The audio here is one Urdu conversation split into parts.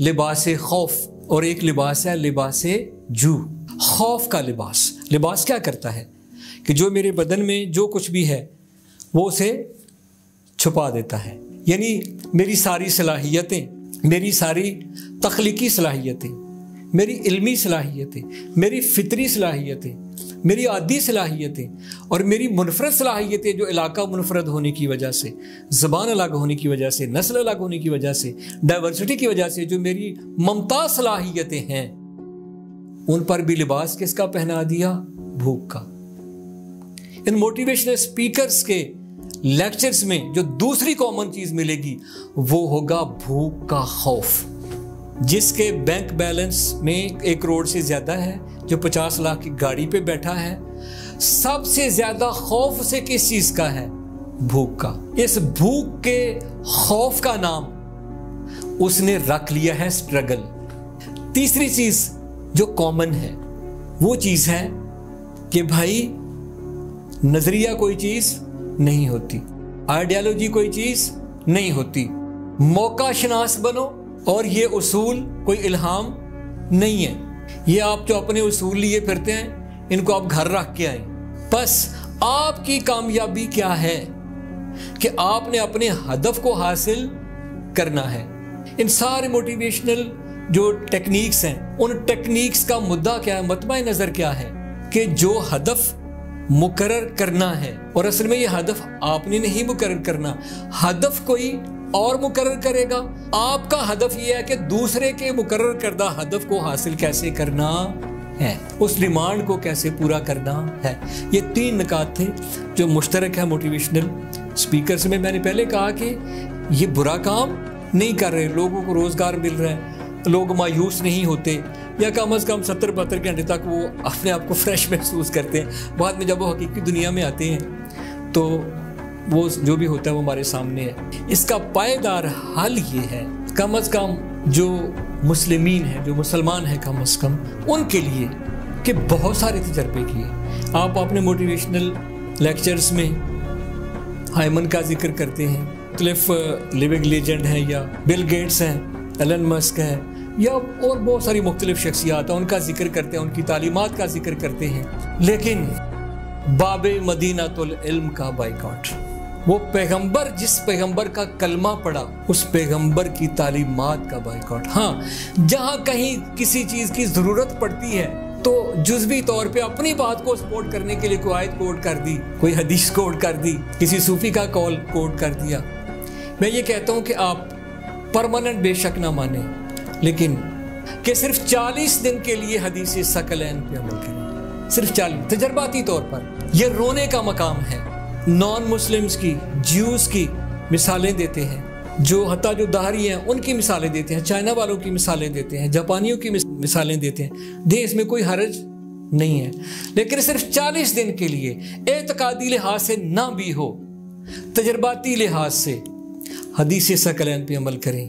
لباس خوف اور ایک لباس ہے لباس جو۔ خوف کا لباس کیا کرتا ہے کہ جو میرے بدن میں جو کچھ بھی ہے وہ اسے چھپا دیتا ہے، یعنی میری ساری صلاحیتیں، میری ساری تخلیقی صلاحیتیں، میری علمی صلاحیتیں، میری فطری صلاحیتیں، میری عادی صلاحیتیں اور میری منفرد صلاحیتیں جو علاقہ منفرد ہونے کی وجہ سے، زبان الگ ہونے کی وجہ سے، نسل الگ ہونے کی وجہ سے، ڈائیورسٹی کی وجہ سے جو میری ممتاز صلاحیتیں ہیں، ان پر بھی لباس کس کا پہنا دیا؟ بھوک کا۔ ان موٹیویشنل سپیکرز کے لیکچرز میں جو دوسری کامن چیز ملے گی وہ ہوگا بھوک کا خوف۔ جس کے بینک بیلنس میں 1 کروڑ سے زیادہ ہے، جو 50 لاکھ کی گاڑی پہ بیٹھا ہے، سب سے زیادہ خوف اسے کس چیز کا ہے؟ بھوک کا۔ اس بھوک کے خوف کا نام اس نے رکھ لیا ہے سٹرگل۔ تیسری چیز جو کامن ہے وہ چیز ہے کہ بھائی نظریہ کوئی چیز نہیں ہوتی، آئیڈیالوجی کوئی چیز نہیں ہوتی، موقع شناس بنو، اور یہ اصول کوئی الہام نہیں ہے، یہ آپ جو اپنے اصول لیے پھرتے ہیں ان کو آپ گھر رکھ کے آئیں۔ بس آپ کی کامیابی کیا ہے کہ آپ نے اپنے ہدف کو حاصل کرنا ہے۔ ان سارے موٹیویشنل جو ٹیکنیکس ہیں، ان ٹیکنیکس کا مدعا کیا ہے، مطمع نظر کیا ہے کہ جو ہدف مقرر کرنا ہے، اور اصل میں یہ ہدف آپ نے نہیں مقرر کرنا، ہدف کوئی اور مقرر کرے گا۔ آپ کا ہدف یہ ہے کہ دوسرے کے مقرر کردہ ہدف کو حاصل کیسے کرنا ہے، اس ڈیمانڈ کو کیسے پورا کرنا ہے۔ یہ 3 نکات تھے جو مشترک ہے موٹیویشنل سپیکرز میں۔ میں نے پہلے کہا کہ یہ برا کام نہیں کر رہے، لوگوں کو روزگار مل رہا ہے، لوگ مایوس نہیں ہوتے، یا کم از کم 70-72 گھنٹے تک وہ اپنے آپ کو فریش محسوس کرتے ہیں۔ بعد میں جب وہ حقیقی دنیا میں آتے ہیں تو وہ جو بھی ہوتا ہے وہ ہمارے سامنے ہے۔ اس کا پائیدار حل یہ ہے، کم از کم جو مسلمین ہیں، جو مسلمان ہیں کم از کم، ان کے لیے کہ بہت سارے تجربے کیے۔ آپ اپنے موٹیویشنل لیکچرز میں ہائمن کا ذکر کرتے ہیں، مختلف لیونگ لیجنڈ ہیں، یا بل گیٹس ہیں، ایلن مسک ہے، یا اور بہت ساری مختلف شخصیات ہیں، ان کا ذکر کرتے ہیں، ان کی تعلیمات کا ذکر کرتے ہیں، لیکن باب مدینۃ العلم کا بائیکاٹ، وہ پیغمبر جس پیغمبر کا کلمہ پڑا اس پیغمبر کی تعلیمات کا بائیکاٹ۔ ہاں، جہاں کہیں کسی چیز کی ضرورت پڑتی ہے تو جزوی طور پہ اپنی بات کو سپورٹ کرنے کے لیے کوئی آیت کوٹ کر دی، کوئی حدیث کوٹ کر دی، کسی صوفی کا قول کوٹ کر دیا۔ میں یہ کہتا ہوں کہ آپ پرماننٹ بے شک نہ مانیں، لیکن کہ صرف 40 دن کے لیے حدیث ثقلین پہ عمل کریں، صرف 40 تجرباتی طور پر۔ یہ رونے کا مقام ہے۔ نان مسلمز کی، جیوز کی مثالیں دیتے ہیں، جو حتیٰ جو دہری ہیں ان کی مثالیں دیتے ہیں، چائنا والوں کی مثالیں دیتے ہیں، جاپانیوں کی مثالیں دیتے ہیں، اس میں کوئی حرج نہیں ہے، لیکن صرف 40 دن کے لیے اعتقادی لحاظ سے نہ بھی ہو، تجرباتی لحاظ سے حدیث ثقلین پہ عمل کریں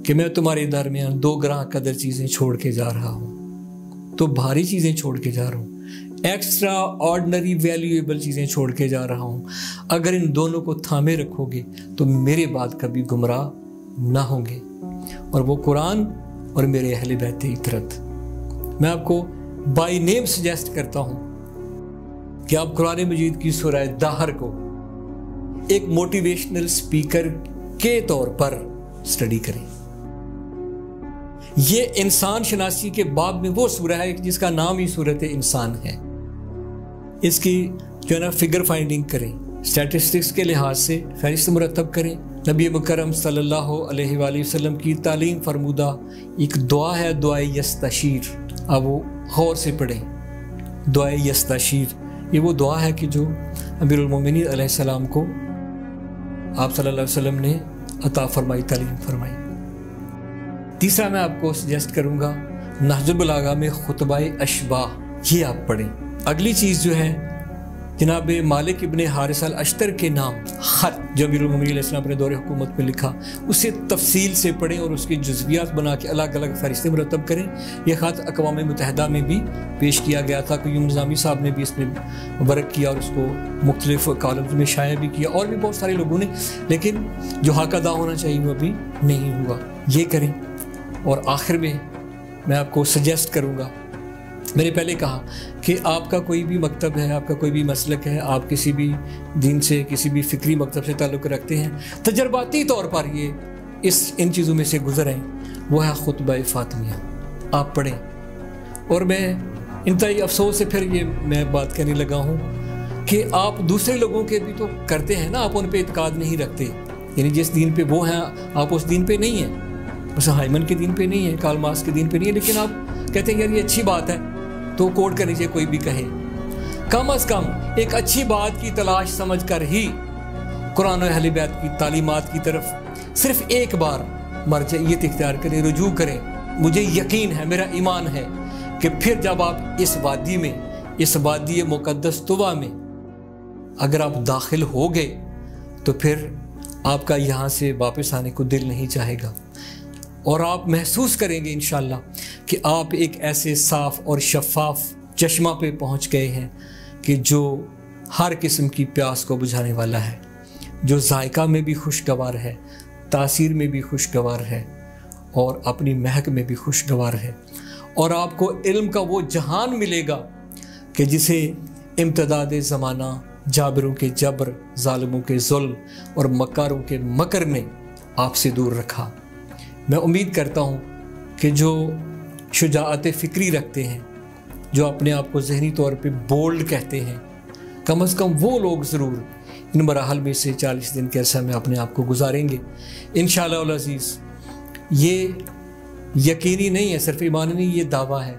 کہ میں تمہارے درمیان 2 گراں قدر چیزیں چھوڑ کے جا رہا ہوں، تو بھاری چیزیں چھوڑ کے جا رہا ہوں، ایکسٹرا آرڈنری ویلیویبل چیزیں چھوڑ کے جا رہا ہوں۔ اگر ان دونوں کو تھامے رکھو گے تو میرے بعد کبھی گمراہ نہ ہوں گے، اور وہ قرآن اور میرے اہل بیت عطرت۔ میں آپ کو بائی نیم سجیسٹ کرتا ہوں کہ آپ قرآن مجید کی سورہ دہر کو ایک موٹیویشنل سپیکر کے طور پر اسٹڈی کریں۔ یہ انسان شناسی کے باب میں وہ سورہ ہے جس کا نام ہی سورۃ انسان ہے۔ اس کی جو ہے نا فگر فائنڈنگ کریں، اسٹیٹسٹکس کے لحاظ سے فہرست مرتب کریں۔ نبی مکرم صلی اللہ علیہ وآلہ وسلم کی تعلیم فرمودہ ایک دعا ہے، دعائے یستشیر، اب وہ غور سے پڑھیں۔ دعائے یستشیر یہ وہ دعا ہے کہ جو امیر المومنین علیہ السلام کو آپ صلی اللہ علیہ وسلم نے عطا فرمائی، تعلیم فرمائی۔ تیسرا میں آپ کو سجیسٹ کروں گا نہج البلاغہ میں خطبہ اشباح، یہ آپ پڑھیں۔ اگلی چیز جو ہے جناب مالک ابن حارث الاشتر کے نام خط جو امیر المومنین علیہ السلام اپنے دور حکومت میں لکھا، اسے تفصیل سے پڑھیں اور اس کی جزویات بنا کے الگ الگ فہرستیں مرتب کریں۔ یہ خط اقوام متحدہ میں بھی پیش کیا گیا تھا، قیوم نظامی صاحب نے بھی اس میں ورک کیا اور اس کو مختلف کالمز میں شائع بھی کیا، اور بھی بہت سارے لوگوں نے، لیکن جو حق ادا ہونا چاہیے وہ ابھی نہیں ہوا۔ یہ کریں۔ اور آخر میں میں آپ کو سجیسٹ کروں گا، میں نے پہلے کہا کہ آپ کا کوئی بھی مکتب ہے، آپ کا کوئی بھی مسلک ہے، آپ کسی بھی دین سے، کسی بھی فکری مکتب سے تعلق رکھتے ہیں، تجرباتی طور پر یہ ان چیزوں میں سے گزریں، وہ ہے خطبہ فاطمیہ، آپ پڑھیں۔ اور میں انتہائی افسوس سے پھر یہ میں بات کہنے لگا ہوں کہ آپ دوسرے لوگوں کے بھی تو کرتے ہیں نا، آپ ان پہ اعتقاد نہیں رکھتے، یعنی جس دین پہ وہ ہیں آپ اس دین پہ نہیں ہیں، بس ہائمن کے دین پہ نہیں ہیں، کارل مارکس کے دین پہ نہیں ہے، لیکن آپ کہتے ہیں یار یہ اچھی بات ہے تو کوٹ کرنے سے کوئی بھی کہے۔ کم از کم ایک اچھی بات کی تلاش سمجھ کر ہی قرآن و اہل بیت کی تعلیمات کی طرف صرف ایک بار مرجعیت اختیار کریں، رجوع کریں۔ مجھے یقین ہے، میرا ایمان ہے کہ پھر جب آپ اس وادی میں، اس وادی مقدس طویٰ میں اگر آپ داخل ہو گئے تو پھر آپ کا یہاں سے واپس آنے کو دل نہیں چاہے گا، اور آپ محسوس کریں گے انشاءاللہ کہ آپ ایک ایسے صاف اور شفاف چشمہ پہ پہنچ گئے ہیں کہ جو ہر قسم کی پیاس کو بجھانے والا ہے، جو ذائقہ میں بھی خوشگوار ہے، تاثیر میں بھی خوشگوار ہے، اور اپنی مہک میں بھی خوشگوار ہے، اور آپ کو علم کا وہ جہان ملے گا کہ جسے امتداد زمانہ، جابروں کے جبر، ظالموں کے ظلم اور مکاروں کے مکر نے آپ سے دور رکھا۔ میں امید کرتا ہوں کہ جو شجاعت فکری رکھتے ہیں، جو اپنے آپ کو ذہنی طور پہ بولڈ کہتے ہیں، کم از کم وہ لوگ ضرور ان مراحل میں سے 40 دن کے عرصہ میں اپنے آپ کو گزاریں گے انشاءاللہ العزیز۔ یہ یقینی نہیں ہے، صرف ایمان نہیں، یہ دعویٰ ہے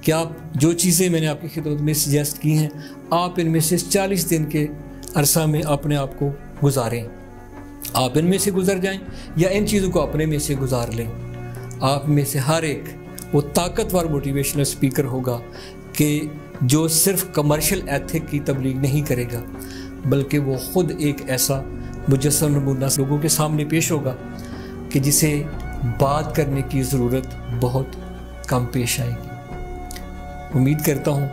کہ آپ جو چیزیں میں نے آپ کی خدمت میں سجیسٹ کی ہیں، آپ ان میں سے 40 دن کے عرصہ میں اپنے آپ کو گزاریں۔ آپ ان میں سے گزر جائیں یا ان چیزوں کو اپنے میں سے گزار لیں، آپ میں سے ہر ایک وہ طاقتور موٹیویشنل اسپیکر ہوگا کہ جو صرف کمرشل ایتھک کی تبلیغ نہیں کرے گا، بلکہ وہ خود ایک ایسا مجسم نمونہ لوگوں کے سامنے پیش ہوگا کہ جسے بات کرنے کی ضرورت بہت کم پیش آئے گی۔ امید کرتا ہوں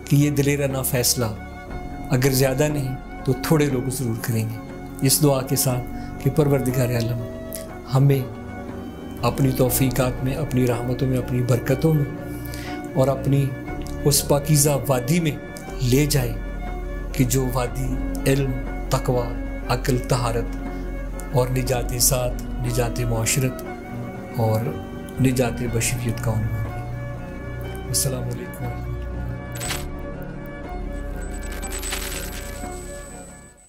کہ یہ دلیرانہ فیصلہ اگر زیادہ نہیں تو تھوڑے لوگ ضرور کریں گے، اس دعا کے ساتھ کہ پروردگار عالم ہمیں اپنی توفیقات میں، اپنی رحمتوں میں، اپنی برکتوں میں اور اپنی اس پاکیزہ وادی میں لے جائے کہ جو وادی علم، تقوی، عقل، طہارت اور نجات ذات، نجات معاشرت اور نجات بشریت کا عنوان ہے۔ السلام علیکم ورحمۃ اللہ۔